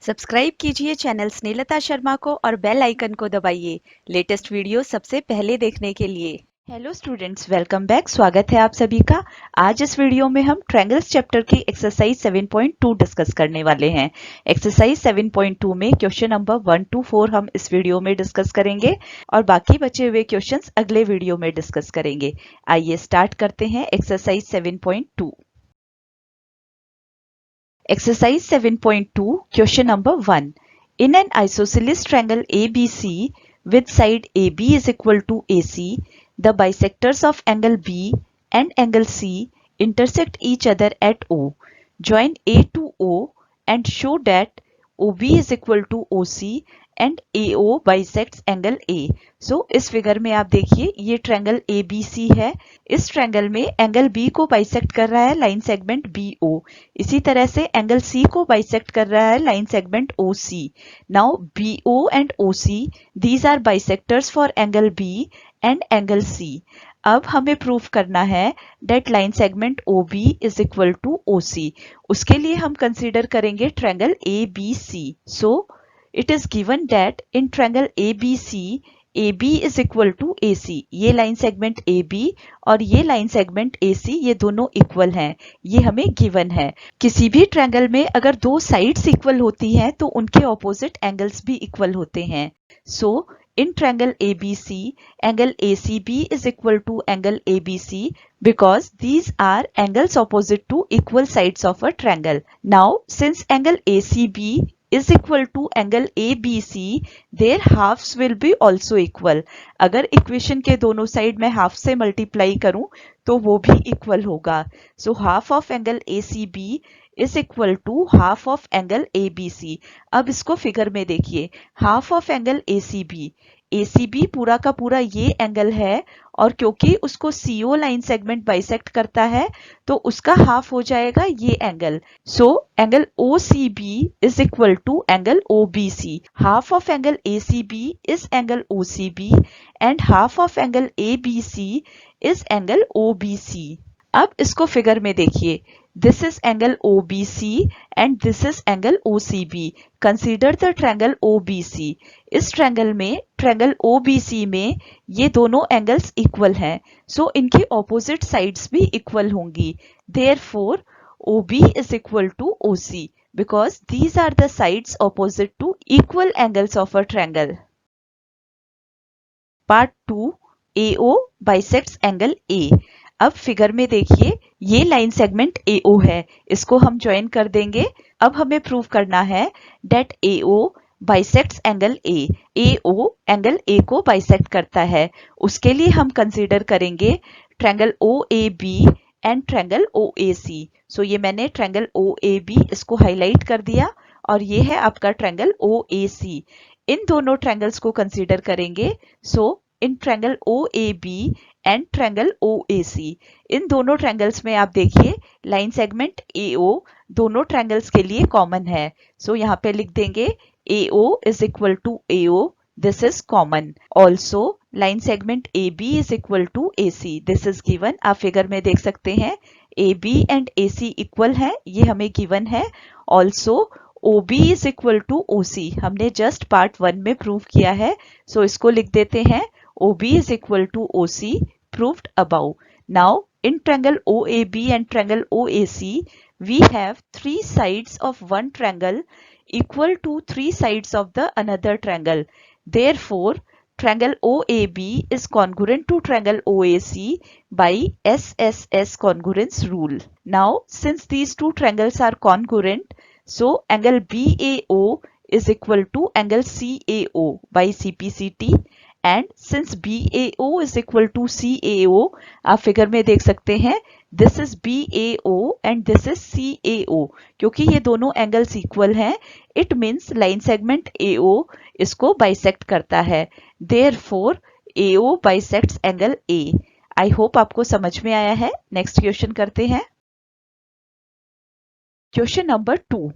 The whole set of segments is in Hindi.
सब्सक्राइब कीजिए चैनल स्नेहलता शर्मा को और बेल आइकन को दबाइए लेटेस्ट वीडियो सबसे पहले देखने के लिए। Hello students, welcome back. स्वागत है आप सभी का। आज इस वीडियो में हम ट्रायंगल्स चैप्टर की एक्सरसाइज 7.2 डिस्कस करने वाले हैं। एक्सरसाइज 7.2 में क्वेश्चन नंबर 1 to 4 हम इस वीडियो में डिस्कस करेंगे और बाकी बचे हुए क्वेश्चंस अगले वीडियो में डिस्कस करेंगे। आइए स्टार्ट करते हैं exercise 7.2। Exercise 7.2, question number 1. In an isosceles triangle ABC with side AB is equal to AC, the bisectors of angle B and angle C intersect each other at O. Join A to O and show that OB is equal to OC and AO bisects angle A. So इस फिगर में आप देखिए ये ट्रायंगल ABC है। इस ट्रायंगल में एंगल B को बाइसेक्ट कर रहा है लाइन सेगमेंट BO। इसी तरह से एंगल C को बाइसेक्ट कर रहा है line segment OC। Now BO and OC these are bisectors for angle B and angle C. अब हमें प्रूफ करना है that line segment OB is equal to OC। उसके लिए हम कंसीडर करेंगे triangle ABC। So it is given that in triangle ABC AB is equal to AC। ये लाइन सेगमेंट AB और ये लाइन सेगमेंट AC ये दोनों इक्वल हैं, ये हमें गिवन है। किसी भी ट्रायंगल में अगर दो साइड्स इक्वल होती हैं तो उनके ऑपोजिट एंगल्स भी इक्वल होते हैं। सो in triangle ABC, angle ACB is equal to angle ABC because these are angles opposite to equal sides of a triangle. Now, since angle ACB is equal to angle ABC, their halves will be also equal. अगर इक्वेशन के दोनों साइड में हाफ से मल्टीप्लाई करूं तो वो भी इक्वल होगा। So half of angle ACB is equal to half of angle ABC। अब इसको फिगर में देखिए, हाफ ऑफ एंगल ACB पूरा का पूरा ये एंगल है और क्योंकि उसको CO लाइन सेगमेंट बाइसेक्ट करता है तो उसका हाफ हो जाएगा ये angle. So angle OCB is equal to angle OBC। Half of angle ACB is angle OCB and half of angle ABC is angle OBC। अब इसको फिगर में देखिए, this is angle OBC and this is angle OCB. Consider the triangle OBC. इस ट्रायंगल में ट्रायंगल OBC में ये दोनों एंगल्स इक्वल हैं, सो इनकी ऑपोजिट साइड्स भी इक्वल होंगी। Therefore, OB is equal to OC because these are the sides opposite to equal angles of a triangle. Part 2, AO bisects angle A. अब फिगर में देखिए ये लाइन सेगमेंट AO है, इसको हम ज्वाइन कर देंगे। अब हमें प्रूव करना है that AO bisects angle A। AO angle A को बाइसेक्ट करता है। उसके लिए हम कंसीडर करेंगे triangle OAB and triangle OAC। So ये मैंने ट्रायंगल OAB इसको हाईलाइट कर दिया और ये है आपका ट्रायंगल OAC। इन दोनों ट्रायंगल्स को कंसीडर करेंगे। So in triangle OAB and triangle OAC, इन दोनों ट्रायंगल्स में आप देखिए लाइन सेगमेंट AO दोनों ट्रायंगल्स के लिए कॉमन है। सो यहाँ पे लिख देंगे AO is equal to AO, this is common. Also line segment AB is equal to AC, this is given। आप फिगर में देख सकते हैं AB एंड AC इक्वल है, ये हमें गिवन है। Also OB is equal to OC, हमने जस्ट पार्ट 1 में प्रूव किया है। सो इसको लिख देते हैं OB is equal to OC, proved above. Now, in triangle OAB and triangle OAC, we have three sides of one triangle equal to three sides of the another triangle. Therefore, triangle OAB is congruent to triangle OAC by SSS congruence rule. Now, since these two triangles are congruent, so angle BAO is equal to angle CAO by CPCT. And since BAO is equal to CAO, आप फिगर में देख सकते हैं this is BAO and this is CAO। क्योंकि ये दोनों एंगल्स इक्वल हैं, it means line segment AO इसको बाइसेक्ट करता है। Therefore, AO bisects angle A। I hope आपको समझ में आया है। नेक्स्ट क्वेश्चन करते हैं। Question number 2,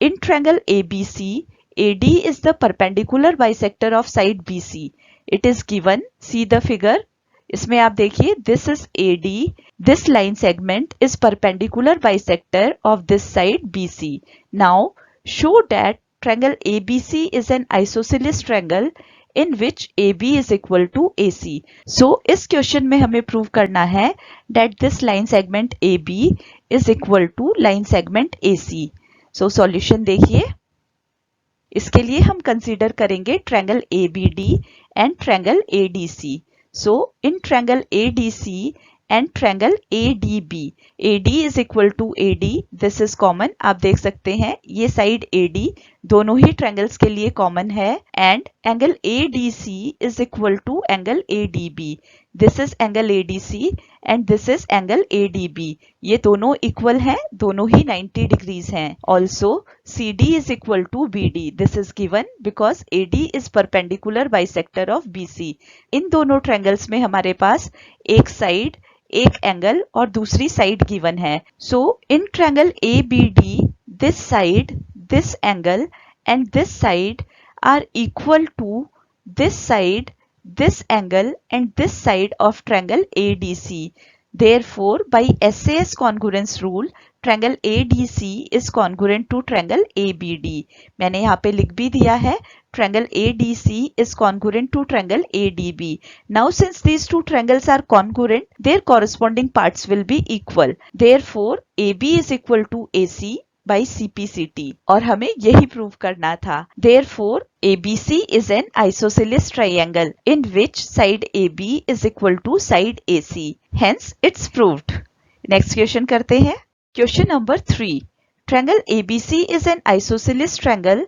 in triangle ABC, AD is the perpendicular bisector of side BC. It is given, see the figure, इसमें आप देखिए this is AD, this line segment is perpendicular bisector of this side BC. Now show that triangle ABC is an isosceles triangle in which AB is equal to AC. So इस क्वेश्चन में हमें प्रूव करना है that this line segment AB is equal to line segment AC. So solution देखिए. इसके लिए हम कंसीडर करेंगे triangle ABD and triangle ADC. So in triangle ADC and triangle ADB, AD is equal to AD, this is common. आप देख सकते हैं ये साइड AD दोनों ही ट्रायंगल्स के लिए कॉमन है. And angle ADC is equal to angle ADB. This is angle ADC and this is angle ADB. ये दोनों इक्वल हैं, दोनों ही 90 डिग्रीज हैं. Also CD is equal to BD. This is given because AD is perpendicular bisector of BC. इन दोनों ट्रायंगल्स में हमारे पास एक साइड, एक एंगल और दूसरी साइड गिवन है. So in triangle ABD, this side, this angle and this side are equal to this side, this angle and this side of triangle ADC. Therefore, by SAS congruence rule, triangle ADC is congruent to triangle ABD. मैंने यहाँ पे लिख भी दिया है triangle ADC is congruent to triangle ADB. Now, since these two triangles are congruent, their corresponding parts will be equal. Therefore, AB is equal to AC by CPCT. और हमें यही प्रूव करना था. Therefore, ABC is an isosceles triangle in which side AB is equal to side AC. Hence, it's proved. Next question करते हैं. Question number 3. Triangle ABC is an isosceles triangle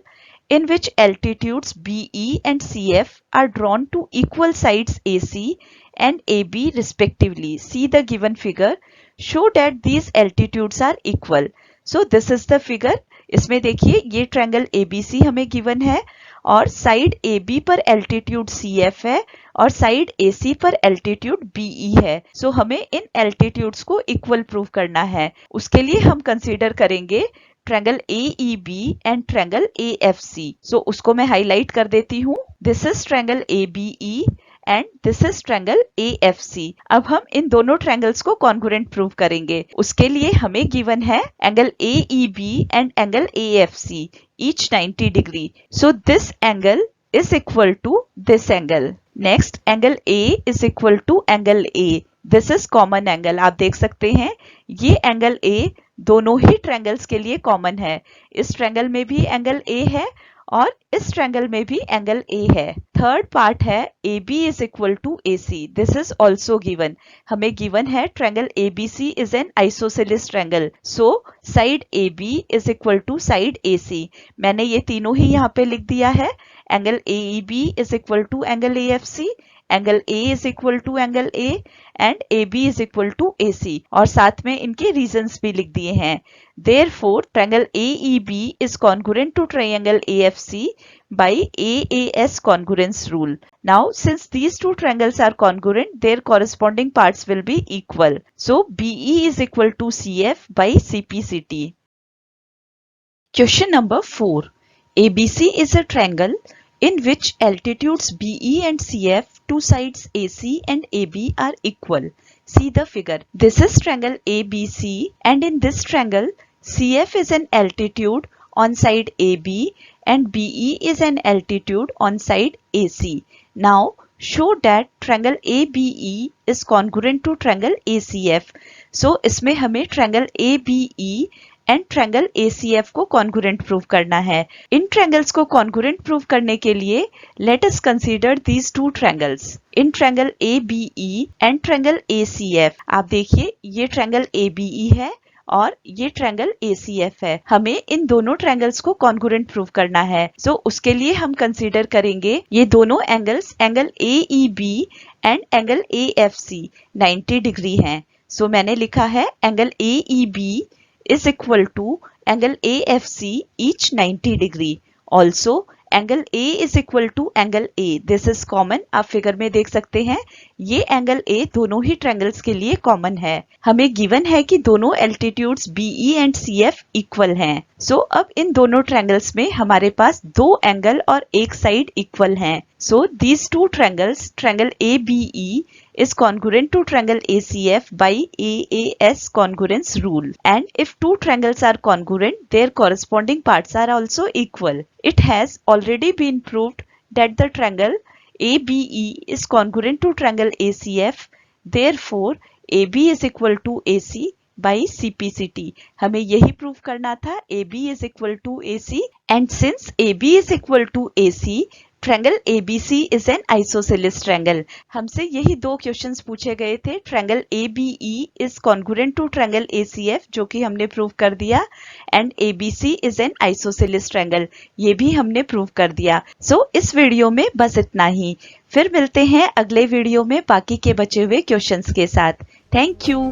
in which altitudes BE and CF are drawn to equal sides AC and AB respectively. See the given figure. Show that these altitudes are equal. So this is the figure. इसमें देखिए ये ट्रायंगल ABC हमें गिवन है और साइड AB पर एल्टीट्यूड CF है और साइड AC पर एल्टीट्यूड BE है. सो हमें इन एल्टीट्यूड्स को इक्वल प्रूव करना है. उसके लिए हम कंसीडर करेंगे triangle AEB and triangle AFC. सो उसको मैं हाईलाइट कर देती हूँ. This is triangle ABE and this is triangle AFC. अब हम इन दोनों ट्रायंगल्स को कॉन्ग्रुएंट प्रूव करेंगे. उसके लिए हमें गिवन है angle AEB and angle AFC each 90 degree. So this angle is equal to this angle. Next angle A is equal to angle A. This is common angle. आप देख सकते हैं ये एंगल A दोनों ही ट्रायंगल्स के लिए कॉमन है. इस ट्रायंगल में भी एंगल A है और इस ट्रायंगल में भी एंगल A है. थर्ड पार्ट है AB is equal to AC. This is also given. हमें गिवन है triangle ABC is an isosceles triangle. So side AB is equal to side AC. मैंने ये तीनों ही यहाँ पे लिख दिया है. Angle AEB is equal to angle AFC, angle A is equal to angle A and AB is equal to AC. और साथ में इनके रीजंस भी लिख दिए हैं. Therefore, triangle AEB is congruent to triangle AFC by AAS congruence rule. Now, since these two triangles are congruent, their corresponding parts will be equal. So, BE is equal to CF by CPCT. Question number 4. ABC is a triangle in which altitudes BE and CF, two sides AC and AB are equal. See the figure. This is triangle ABC and in this triangle, CF is an altitude on side AB and BE is an altitude on side AC. Now, show that triangle ABE is congruent to triangle ACF. So, इसमें हमें triangle ABE and triangle ACF को कॉन्ग्रुएंट प्रूव करना है. इन ट्रायंगल्स को कॉन्ग्रुएंट प्रूव करने के लिए let us consider these two triangles. In triangle ABE and triangle ACF आप देखिए ये ट्रायंगल ABE है और ये ट्रायंगल ACF है. हमें इन दोनों ट्रायंगल्स को कॉन्ग्रुएंट प्रूव करना है. सो उसके लिए हम कंसीडर करेंगे ये दोनों angles angle AEB and angle AFC 90 degree हैं. सो मैंने लिखा है angle AEB is equal to angle AFC each 90 degree. Also, angle A is equal to angle A. This is common. आप फिगर में देख सकते हैं ये एंगल ए दोनों ही ट्रायंगल्स के लिए कॉमन है। हमें गिवन है कि दोनों altitudes BE and CF equal हैं। सो अब इन दोनों ट्रायंगल्स में हमारे पास दो एंगल और एक साइड इक्वल हैं। So these two triangles, triangle ABE is congruent to triangle ACF by AAS congruence rule. And if two triangles are congruent, their corresponding parts are also equal. It has already been proved that the triangle ABE is congruent to triangle ACF. Therefore, AB is equal to AC by CPCT. हमें यही प्रूव करना था, AB is equal to AC, and since AB is equal to AC, triangle ABC is an isosceles triangle. हमसे यही दो क्वेश्चंस पूछे गए थे। Triangle ABE is congruent to triangle ACF, जो कि हमने प्रूव कर दिया, and ABC is an isosceles triangle, ये भी हमने प्रूव कर दिया। सो इस वीडियो में बस इतना ही। फिर मिलते हैं अगले वीडियो में बाकी के बचे हुए क्वेश्चंस के साथ। Thank you.